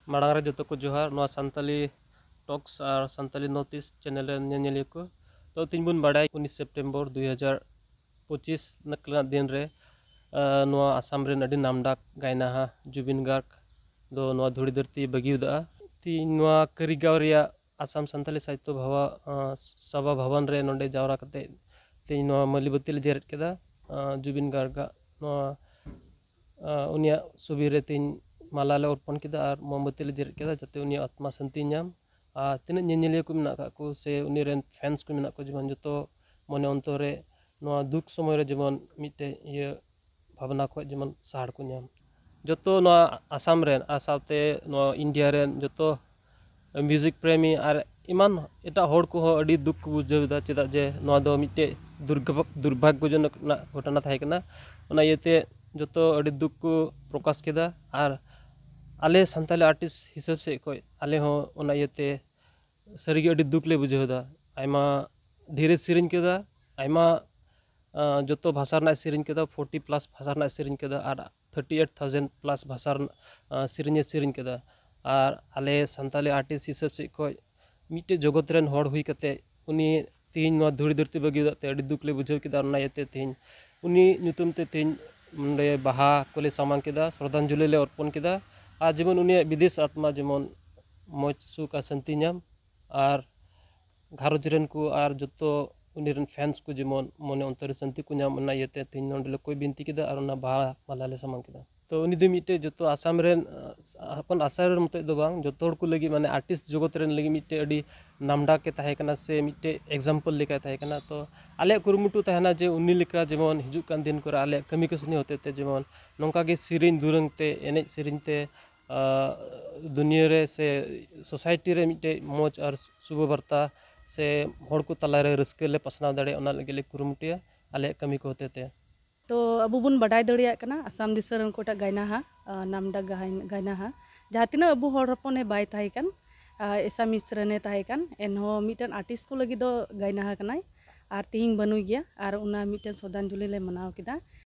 माड़ांग रे जो को जोहार नोआ संताली टॉक्स और संताली नॉर्थ ईस्ट चैनल रे नेनेलिया को तो तीन बुन बाड़ाय 19 सितंबर 2025 नकला दिन रे नोआ आसाम रे नडी नामडाक गायनाहा जुबिन गार्ग दो नोआ धुड़ी धरती बगिउदा तीन नोआ करिगांव रिया आसाम संताली साहित्य भवा सभा भवन रे नोंडे जावरा कते तीन नोआ मलिबती ले जेरेट केदा जुबिन गार्ग नोआ उनिया सुबीर तीन माला ले अर्पण किदा और मोमबत्ती ले जेरेट किदा जाते उनिया आत्मा शांति नाम तीन ñeñeलिया को मेना को से उनी रेन फैंस को मेना को जेमन जतो मने अंतर रे नोआ दुख समय रे जेमन मिटे ये भावना को जेमन साड़ को नाम जतो नोआ आसाम रेन आसाते नोआ इंडिया रेन जतो म्यूजिक प्रेमी और इमान एटा होड़ को अड़ी दुख को बुझावदा चेदा जे नोआ दो मिटे दुर्भाग्यजनक घटना थाहे कना ओना इयते जतो अड़ी दुख को प्रकाश केदा और आले संताली आर्टिस्ट हिसाब से कोई आले हो ओना इयते सरीगे अड़ी दुख ले बुझावदा आयमा धीरे सिरिन केदा आयमा जतो भाषा रना सिरिन केदा 40 प्लस भाषा रना सिरिन केदा और 38,000 प्लस भाषा सिरिन केदा और आले संताली आर्टिस्ट हिसाब से कोई मिटे जगत रेन होड़ हुई कते उनी तीन नोआ धुड़ी धरती बगिउदाते अड़ी दुख ले बुझाव केदा ओना इयते तीन उनी ᱧᱩᱛᱩᱢ ते तीन नोंडे बाहा कोले सामांग केदा श्रद्धांजलि ले अर्पण केदा और जेमन उनी विदेश आत्मा जेमन मौज सुख शांति नाम और घारोज रेन को और जतो उनी रेन फैंस को जेमन मने अंतर शांति को नाम ओना इयते तीन नोंडे कोई बिनती केदा और ओना बाहा माला ले सामांग केदा तो उनी दो मिटे जतो आसाम रेन अपन आसाम रेन मते दो बांग जतो हड़ को लगी माने आर्टिस्ट जगत रेन लगी मिटे अड़ी नामडा के ताहे कना से मिटे एग्जांपल लेका ताहे कना तो आले कुरुमुटु ताहना जे उनी लेका जेमन हिजुक कान दिन करे आले कमी कसनी होते ते जेमन नोंका गे सिरिन दुरंग ते एने सिरिन ते दुनिया रे से सोसाइटी रे मिटे मौज और शुभ वार्ता से हड़ को तला रे रस्के ले पसनाव दाड़े ओना लगे ले कुरुमुटिया आले कमी को होते ते तो अबू बुन बडाय दड़िया कना आसाम दिसरन कोटा गायनाहा नामडा गायनाहा जहाँ तीना अबू हर हपने बाय ताहे कान एसामिस रने ताहे कान एनहो मिटन आर्टिस्ट को लगी दो गायनाहा कनाय और तिहिंग बनु गया और उना मिटन श्रद्धांजलि ले मनाव किदा